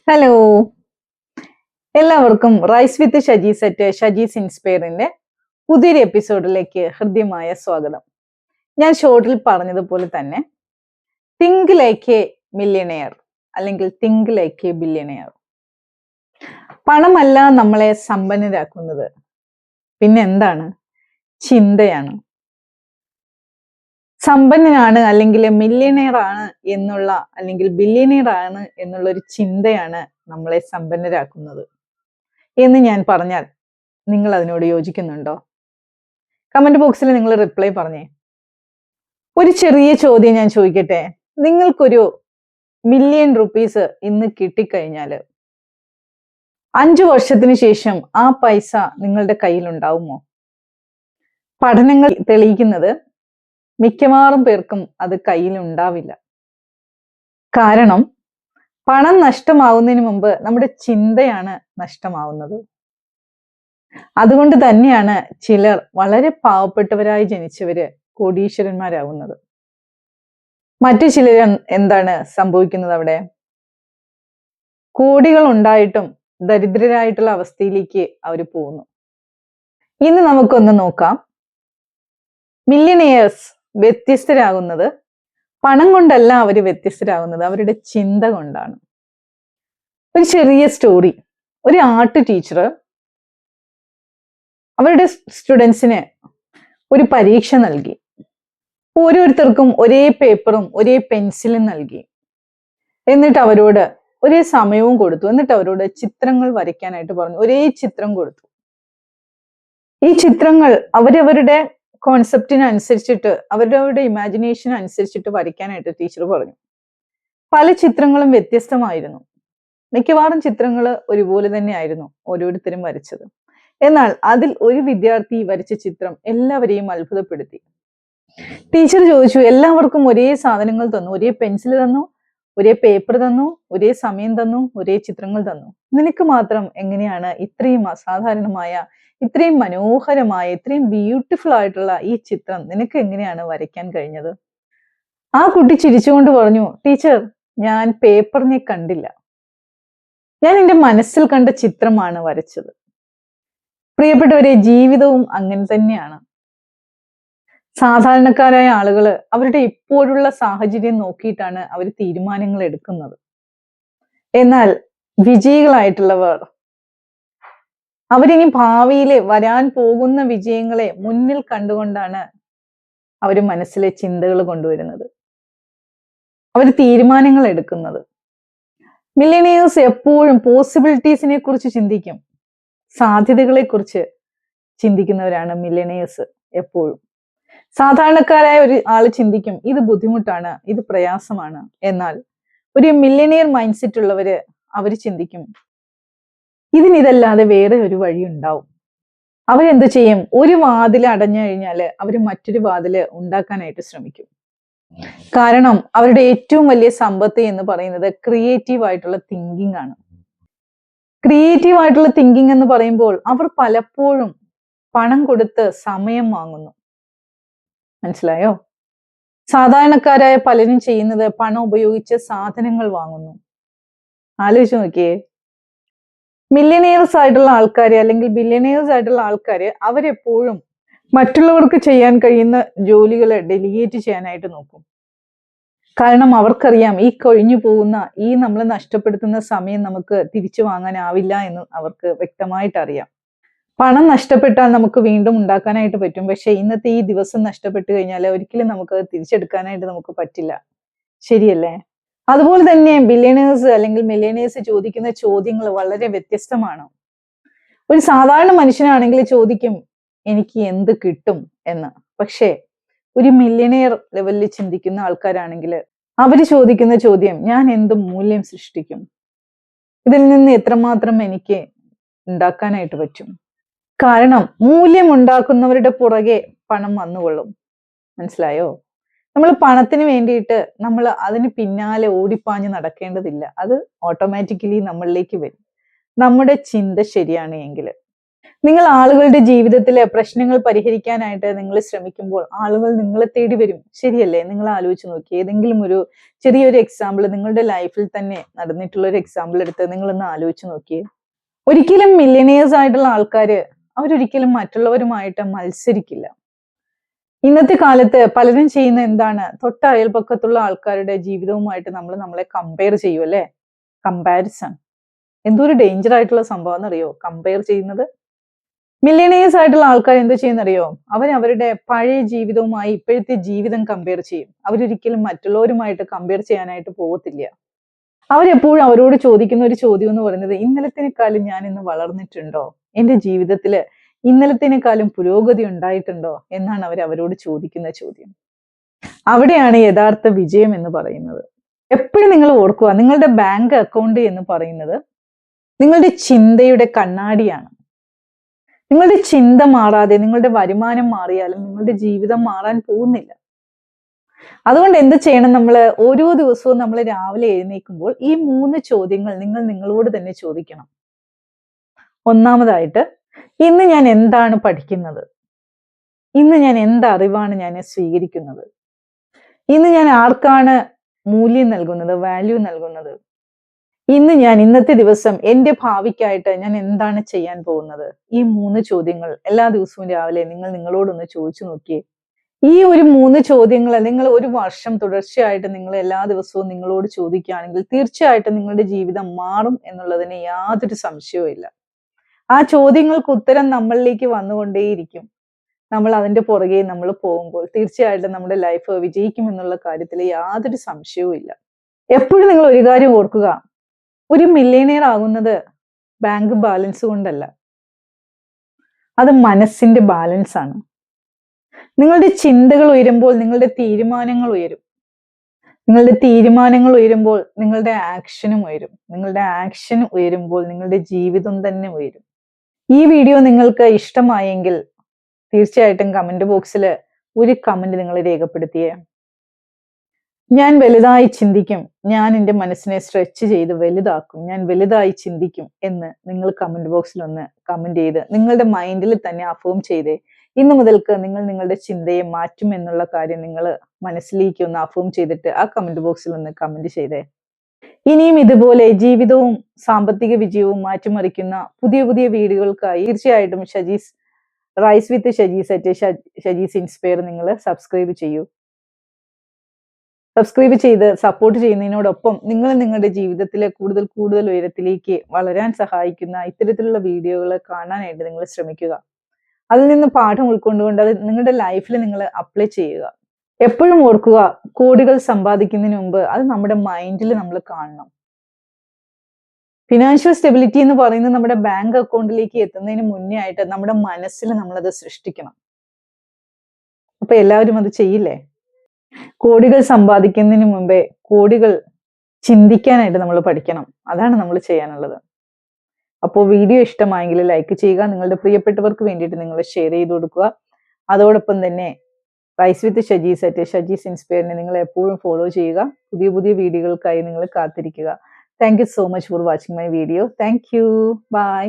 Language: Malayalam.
ഹലോ, എല്ലാവർക്കും റൈസ് വിത്ത് ഷജി സെറ്റ് ഷജീസ് ഇൻസ്പയറിന്റെ പുതിയൊരു എപ്പിസോഡിലേക്ക് ഹൃദ്യമായ സ്വാഗതം. ഞാൻ ഷോർട്ടിൽ പറഞ്ഞതുപോലെ തന്നെ തിങ്ക് ലൈക്ക് എ മില്യനെയർ അല്ലെങ്കിൽ തിങ്ക് ലൈക്ക് എ ബില്യനെയർ. പണമല്ല നമ്മളെ സമ്പന്നരാക്കുന്നത്, പിന്നെ എന്താണ്? ചിന്തയാണ്. സമ്പന്നനാണ് അല്ലെങ്കിൽ മില്യനെയർ ആണ് എന്നുള്ള അല്ലെങ്കിൽ ബില്യനെയർ ആണ് എന്നുള്ള ഒരു ചിന്തയാണ് നമ്മളെ സമ്പന്നരാക്കുന്നത് എന്ന് ഞാൻ പറഞ്ഞാൽ നിങ്ങൾ അതിനോട് യോജിക്കുന്നുണ്ടോ? കമന്റ് ബോക്സിൽ നിങ്ങൾ റിപ്ലൈ പറഞ്ഞേ. ഒരു ചെറിയ ചോദ്യം ഞാൻ ചോദിക്കട്ടെ. നിങ്ങൾക്കൊരു ₹1,000,000 ഇന്ന് കിട്ടിക്കഴിഞ്ഞാൽ 5 വർഷത്തിന് ശേഷം ആ പൈസ നിങ്ങളുടെ കയ്യിൽ ഉണ്ടാവുമോ? പഠനങ്ങൾ തെളിയിക്കുന്നത് മിക്കവാറും പേർക്കും അത് കയ്യിൽ ഉണ്ടാവില്ല. കാരണം പണം നഷ്ടമാവുന്നതിന് മുമ്പ് നമ്മുടെ ചിന്തയാണ് നഷ്ടമാവുന്നത്. അതുകൊണ്ട് തന്നെയാണ് ചിലർ വളരെ പാവപ്പെട്ടവരായി ജനിച്ചവര് കോടീശ്വരന്മാരാകുന്നത്. മറ്റു ചിലർ എന്താണ് സംഭവിക്കുന്നത്? അവിടെ കോടികൾ ഉണ്ടായിട്ടും ദരിദ്രരായിട്ടുള്ള അവസ്ഥയിലേക്ക് അവർ പോകുന്നു. ഇന്ന് നമുക്കൊന്ന് നോക്കാം. മില്യനെയേഴ്സ് വ്യത്യസ്തരാകുന്നത് പണം കൊണ്ടല്ല. അവർ വ്യത്യസ്തരാകുന്നത് അവരുടെ ചിന്ത കൊണ്ടാണ്. ഒരു ചെറിയ സ്റ്റോറി. ഒരു ആർട്ട് ടീച്ചർ അവരുടെ സ്റ്റുഡൻസിന് ഒരു പരീക്ഷ നൽകി. ഓരോരുത്തർക്കും ഒരേ പേപ്പറും ഒരേ പെൻസിലും നൽകി. എന്നിട്ട് അവരോട് ഒരേ സമയവും കൊടുത്തു. എന്നിട്ട് അവരോട് ചിത്രങ്ങൾ വരയ്ക്കാനായിട്ട് പറഞ്ഞു. ഒരേ ചിത്രം കൊടുത്തു. ഈ ചിത്രങ്ങൾ അവരവരുടെ കോൺസെപ്റ്റിനനുസരിച്ചിട്ട് അവരവരുടെ ഇമാജിനേഷൻ അനുസരിച്ചിട്ട് വരയ്ക്കാനായിട്ട് ടീച്ചർ പറഞ്ഞു. പല ചിത്രങ്ങളും വ്യത്യസ്തമായിരുന്നു. മിക്കവാറും ചിത്രങ്ങൾ ഒരുപോലെ തന്നെയായിരുന്നു ഓരോരുത്തരും വരച്ചത്. എന്നാൽ അതിൽ ഒരു വിദ്യാർത്ഥി വരച്ച ചിത്രം എല്ലാവരെയും അത്ഭുതപ്പെടുത്തി. ടീച്ചർ ചോദിച്ചു, എല്ലാവർക്കും ഒരേ സാധനങ്ങൾ തന്നു, ഒരേ പെൻസിൽ തന്നു, ഒരേ പേപ്പർ തന്നു, ഒരേ സമയം തന്നു, ഒരേ ചിത്രങ്ങൾ തന്നു. നിനക്ക് മാത്രം എങ്ങനെയാണ് ഇത്രയും അസാധാരണമായ, ഇത്രയും മനോഹരമായ, ഇത്രയും ബ്യൂട്ടിഫുൾ ആയിട്ടുള്ള ഈ ചിത്രം നിനക്ക് എങ്ങനെയാണ് വരയ്ക്കാൻ കഴിഞ്ഞത്? ആ കുട്ടി ചിരിച്ചുകൊണ്ട് പറഞ്ഞു, ടീച്ചർ, ഞാൻ പേപ്പറിനെ കണ്ടില്ല, ഞാൻ എൻ്റെ മനസ്സിൽ കണ്ട ചിത്രമാണ് വരച്ചത്. പ്രിയപ്പെട്ടവരെ, ജീവിതവും അങ്ങനെ തന്നെയാണ്. സാധാരണക്കാരായ ആളുകൾ അവരുടെ ഇപ്പോഴുള്ള സാഹചര്യം നോക്കിയിട്ടാണ് അവർ തീരുമാനങ്ങൾ എടുക്കുന്നത്. എന്നാൽ വിജയികളായിട്ടുള്ളവർ അവരിനി ഭാവിയിലെ വരാൻ പോകുന്ന വിജയങ്ങളെ മുന്നിൽ കണ്ടുകൊണ്ടാണ് അവർ മനസ്സിലെ ചിന്തകൾ കൊണ്ടുവരുന്നത്, അവർ തീരുമാനങ്ങൾ എടുക്കുന്നത്. മില്യനെയേഴ്സ് എപ്പോഴും പോസിബിലിറ്റീസിനെ കുറിച്ച് ചിന്തിക്കും, സാധ്യതകളെ കുറിച്ച് ചിന്തിക്കുന്നവരാണ് മില്യനെയേഴ്സ് എപ്പോഴും. സാധാരണക്കാരായ ഒരു ആള് ചിന്തിക്കും, ഇത് ബുദ്ധിമുട്ടാണ്, ഇത് പ്രയാസമാണ്. എന്നാൽ ഒരു മില്യനെയർ മൈൻഡ് സെറ്റ് ഉള്ളവര് അവർ ചിന്തിക്കും, ഇതിനിതല്ലാതെ വേറെ ഒരു വഴി ഉണ്ടാവും. അവരെന്ത് ചെയ്യും? ഒരു വാതിൽ അടഞ്ഞു കഴിഞ്ഞാല് അവർ മറ്റൊരു വാതില് ഉണ്ടാക്കാനായിട്ട് ശ്രമിക്കും. കാരണം അവരുടെ ഏറ്റവും വലിയ സമ്പത്ത് എന്ന് പറയുന്നത് ക്രിയേറ്റീവ് ആയിട്ടുള്ള തിങ്കിങ് ആണ്. ക്രിയേറ്റീവ് ആയിട്ടുള്ള തിങ്കിങ് എന്ന് പറയുമ്പോൾ അവർ പലപ്പോഴും പണം കൊടുത്ത് സമയം വാങ്ങുന്നു. മനസ്സിലായോ? സാധാരണക്കാരായ പലരും ചെയ്യുന്നത് പണം ഉപയോഗിച്ച് സാധനങ്ങൾ വാങ്ങുന്നു. ആലോചിച്ച് നോക്കിയേ. മില്യനെയേഴ്സ് ആയിട്ടുള്ള ആൾക്കാര് അല്ലെങ്കിൽ ബില്യനെയേഴ്സ് ആയിട്ടുള്ള ആൾക്കാര് അവരെപ്പോഴും മറ്റുള്ളവർക്ക് ചെയ്യാൻ കഴിയുന്ന ജോലികളെ ഡെലിഗേറ്റ് ചെയ്യാനായിട്ട് നോക്കും. കാരണം അവർക്കറിയാം, ഈ കൊഴിഞ്ഞു പോകുന്ന, ഈ നമ്മൾ നഷ്ടപ്പെടുത്തുന്ന സമയം നമുക്ക് തിരിച്ചു വാങ്ങാനാവില്ല എന്ന് അവർക്ക് വ്യക്തമായിട്ട് അറിയാം. പണം നഷ്ടപ്പെട്ടാൽ നമുക്ക് വീണ്ടും ഉണ്ടാക്കാനായിട്ട് പറ്റും. പക്ഷെ ഇന്നത്തെ ഈ ദിവസം നഷ്ടപ്പെട്ടു കഴിഞ്ഞാൽ ഒരിക്കലും നമുക്ക് തിരിച്ചെടുക്കാനായിട്ട് നമുക്ക് പറ്റില്ല. ശരിയല്ലേ? അതുപോലെ തന്നെ ബില്യനേഴ്സ് അല്ലെങ്കിൽ മില്യനേഴ്സ് ചോദിക്കുന്ന ചോദ്യങ്ങൾ വളരെ വ്യത്യസ്തമാണ്. ഒരു സാധാരണ മനുഷ്യനാണെങ്കിൽ ചോദിക്കും, എനിക്ക് എന്ത് കിട്ടും എന്ന്. പക്ഷേ ഒരു മില്യനെയർ ലെവലിൽ ചിന്തിക്കുന്ന ആൾക്കാരാണെങ്കിൽ അവര് ചോദിക്കുന്ന ചോദ്യം, ഞാൻ എന്ത് മൂല്യം സൃഷ്ടിക്കും? ഇതിൽ നിന്ന് എത്രമാത്രം എനിക്ക് ഉണ്ടാക്കാനായിട്ട് പറ്റും? കാരണം മൂല്യം ഉണ്ടാക്കുന്നവരുടെ പുറകെ പണം വന്നുകൊള്ളും. മനസ്സിലായോ? നമ്മൾ പണത്തിന് വേണ്ടിയിട്ട് നമ്മൾ അതിന് പിന്നാലെ ഓടിപ്പാഞ്ഞ് നടക്കേണ്ടതില്ല. അത് ഓട്ടോമാറ്റിക്കലി നമ്മളിലേക്ക് വരും, നമ്മുടെ ചിന്ത ശരിയാണ് എങ്കിൽ. നിങ്ങൾ ആളുകളുടെ ജീവിതത്തിലെ പ്രശ്നങ്ങൾ പരിഹരിക്കാനായിട്ട് നിങ്ങൾ ശ്രമിക്കുമ്പോൾ ആളുകൾ നിങ്ങളെ തേടി വരും. ശരിയല്ലേ? നിങ്ങൾ ആലോചിച്ച് നോക്കി. ഏതെങ്കിലും ഒരു ചെറിയൊരു എക്സാമ്പിൾ നിങ്ങളുടെ ലൈഫിൽ തന്നെ നടന്നിട്ടുള്ള ഒരു എക്സാമ്പിൾ എടുത്ത് നിങ്ങളൊന്ന് ആലോചിച്ച് നോക്കിയേ. ഒരിക്കലും മില്യണിയേഴ്സ് ആയിട്ടുള്ള ആൾക്കാര് അവരൊരിക്കലും മറ്റുള്ളവരുമായിട്ട് മത്സരിക്കില്ല. ഇന്നത്തെ കാലത്ത് പലരും ചെയ്യുന്ന എന്താണ്? തൊട്ട അയൽപക്കത്തുള്ള ആൾക്കാരുടെ ജീവിതവുമായിട്ട് നമ്മളെ കമ്പയർ ചെയ്യും അല്ലേ? കമ്പാരിസൺ. എന്തൊരു ഡേഞ്ചർ ആയിട്ടുള്ള സംഭവം എന്നറിയോ കമ്പയർ ചെയ്യുന്നത്? മില്യണേഴ്സ് ആയിട്ടുള്ള ആൾക്കാർ എന്ത് ചെയ്യുന്നറിയോ? അവരുടെ പഴയ ജീവിതവുമായി ഇപ്പോഴത്തെ ജീവിതം കമ്പയർ ചെയ്യും. അവരൊരിക്കലും മറ്റുള്ളവരുമായിട്ട് കമ്പയർ ചെയ്യാനായിട്ട് പോകത്തില്ല. അവരെപ്പോഴും അവരോട് ചോദിക്കുന്ന ഒരു ചോദ്യം എന്ന് പറയുന്നത്, ഇന്നലത്തേക്കാളും ഞാൻ ഇന്ന് വളർന്നിട്ടുണ്ടോ? എന്റെ ജീവിതത്തില് ഇന്നലത്തേക്കാളും പുരോഗതി ഉണ്ടായിട്ടുണ്ടോ എന്നാണ് അവരോട് ചോദിക്കുന്ന ചോദ്യം. അവിടെയാണ് യഥാർത്ഥ വിജയം എന്ന് പറയുന്നത്. എപ്പോഴും നിങ്ങൾ ഓർക്കുക, നിങ്ങളുടെ ബാങ്ക് അക്കൗണ്ട് എന്ന് പറയുന്നത് നിങ്ങളുടെ ചിന്തയുടെ കണ്ണാടിയാണ്. നിങ്ങളുടെ ചിന്ത മാറാതെ, നിങ്ങളുടെ വരുമാനം മാറിയാലും നിങ്ങളുടെ ജീവിതം മാറാൻ പോകുന്നില്ല. അതുകൊണ്ട് എന്ത് ചെയ്യണം? നമ്മൾ ഓരോ ദിവസവും നമ്മൾ രാവിലെ എഴുന്നേൽക്കുമ്പോൾ ഈ 3 ചോദ്യങ്ങൾ നിങ്ങൾ നിങ്ങളോട് തന്നെ ചോദിക്കണം. ഒന്നാമതായിട്ട്, ഇന്ന് ഞാൻ എന്താണ് പഠിക്കുന്നത്? ഇന്ന് ഞാൻ എന്ത് അറിവാണ് ഞാൻ സ്വീകരിക്കുന്നത്? ഇന്ന് ഞാൻ ആർക്കാണ് മൂല്യം നൽകുന്നത്, വാല്യൂ നൽകുന്നത്? ഇന്നത്തെ ദിവസം എന്റെ ഭാവിക്കായിട്ട് ഞാൻ എന്താണ് ചെയ്യാൻ പോകുന്നത്? ഈ 3 ചോദ്യങ്ങൾ എല്ലാ ദിവസവും രാവിലെ നിങ്ങൾ നിങ്ങളോടൊന്ന് ചോദിച്ചു നോക്കിയേ. ഈ ഒരു 3 ചോദ്യങ്ങൾ നിങ്ങൾ ഒരു വർഷം തുടർച്ചയായിട്ട് നിങ്ങൾ എല്ലാ ദിവസവും നിങ്ങളോട് ചോദിക്കുകയാണെങ്കിൽ തീർച്ചയായിട്ടും നിങ്ങളുടെ ജീവിതം മാറും എന്നുള്ളതിന് യാതൊരു സംശയവും ഇല്ല. ആ ചോദ്യങ്ങൾക്ക് ഉത്തരം നമ്മളിലേക്ക് വന്നുകൊണ്ടേയിരിക്കും. നമ്മൾ അതിന്റെ പുറകെ നമ്മൾ പോകുമ്പോൾ തീർച്ചയായിട്ടും നമ്മുടെ ലൈഫ് വിജയിക്കും എന്നുള്ള കാര്യത്തിൽ യാതൊരു സംശയവും ഇല്ല. എപ്പോഴും നിങ്ങൾ ഒരു കാര്യം ഓർക്കുക, ഒരു മില്യണിയർ ആകുന്നത് ബാങ്ക് ബാലൻസ് കൊണ്ടല്ല, അത് മനസ്സിന്റെ ബാലൻസ് ആണ്. നിങ്ങളുടെ ചിന്തകൾ ഉയരുമ്പോൾ നിങ്ങളുടെ തീരുമാനങ്ങൾ ഉയരും. നിങ്ങളുടെ തീരുമാനങ്ങൾ ഉയരുമ്പോൾ നിങ്ങളുടെ ആക്ഷനും ഉയരും. നിങ്ങളുടെ ആക്ഷൻ ഉയരുമ്പോൾ നിങ്ങളുടെ ജീവിതം തന്നെ ഉയരും. ഈ വീഡിയോ നിങ്ങൾക്ക് ഇഷ്ടമായെങ്കിൽ തീർച്ചയായിട്ടും കമന്റ് ബോക്സിൽ ഒരു കമന്റ് നിങ്ങൾ രേഖപ്പെടുത്തിയേ. ഞാൻ വലുതായി ചിന്തിക്കും, ഞാൻ എൻ്റെ മനസ്സിനെ സ്ട്രെച്ച് ചെയ്ത് വലുതാക്കും, ഞാൻ വലുതായി ചിന്തിക്കും എന്ന് നിങ്ങൾ കമന്റ് ബോക്സിൽ ഒന്ന് കമന്റ് ചെയ്ത് നിങ്ങളുടെ മൈൻഡിൽ തന്നെ അഫേം ചെയ്തേ. ഇന്നു മുതൽക്ക് നിങ്ങൾ നിങ്ങളുടെ ചിന്തയെ മാറ്റും എന്നുള്ള കാര്യം നിങ്ങൾ മനസ്സിലേക്ക് ഒന്ന് അഫേം ചെയ്തിട്ട് ആ കമന്റ് ബോക്സിൽ ഒന്ന് കമന്റ് ചെയ്തേ. ഇനിയും ഇതുപോലെ ജീവിതവും സാമ്പത്തിക വിജയവും മാറ്റിമറിക്കുന്ന പുതിയ പുതിയ വീഡിയോകൾക്കായി തീർച്ചയായിട്ടും ഷജീസ് റൈസ് വിത്ത് ഷജീസ് അറ്റ് ഷജീസ് ഇൻസ്പയർ നിങ്ങൾ സബ്സ്ക്രൈബ് ചെയ്യൂ. സബ്സ്ക്രൈബ് ചെയ്ത് സപ്പോർട്ട് ചെയ്യുന്നതിനോടൊപ്പം നിങ്ങൾ നിങ്ങളുടെ ജീവിതത്തിലെ കൂടുതൽ കൂടുതൽ ഉയരത്തിലേക്ക് വളരാൻ സഹായിക്കുന്ന ഇത്തരത്തിലുള്ള വീഡിയോകൾ കാണാനായിട്ട് നിങ്ങൾ ശ്രമിക്കുക. അതിൽ നിന്ന് പാഠം ഉൾക്കൊണ്ടുകൊണ്ട് അത് നിങ്ങളുടെ ലൈഫിൽ നിങ്ങൾ അപ്ലൈ ചെയ്യുക. എപ്പോഴും ഓർക്കുക, കോടികൾ സമ്പാദിക്കുന്നതിന് മുമ്പ് അത് നമ്മുടെ മൈൻഡിൽ നമ്മൾ കാണണം. ഫിനാൻഷ്യൽ സ്റ്റെബിലിറ്റി എന്ന് പറയുന്നത് നമ്മുടെ ബാങ്ക് അക്കൗണ്ടിലേക്ക് എത്തുന്നതിന് മുന്നേ ആയിട്ട് നമ്മുടെ മനസ്സിൽ നമ്മളത് സൃഷ്ടിക്കണം. അപ്പൊ എല്ലാവരും അത് ചെയ്യില്ലേ? കോടികൾ സമ്പാദിക്കുന്നതിന് മുമ്പേ കോടികൾ ചിന്തിക്കാനായിട്ട് നമ്മൾ പഠിക്കണം. അതാണ് നമ്മൾ ചെയ്യാനുള്ളത്. അപ്പോൾ വീഡിയോ ഇഷ്ടമായെങ്കിൽ ലൈക്ക് ചെയ്യുക, നിങ്ങളുടെ പ്രിയപ്പെട്ടവർക്ക് വേണ്ടിയിട്ട് നിങ്ങൾ ഷെയർ ചെയ്ത് കൊടുക്കുക. അതോടൊപ്പം തന്നെ റൈസ് വിത്ത് ഷജീസ് അറ്റ് ഷജീസ് ഇൻസ്പയറിനെ നിങ്ങൾ എപ്പോഴും ഫോളോ ചെയ്യുക. പുതിയ പുതിയ വീഡിയോകൾക്കായി നിങ്ങൾ കാത്തിരിക്കുക. Thank you so much for watching my video. Thank you. By.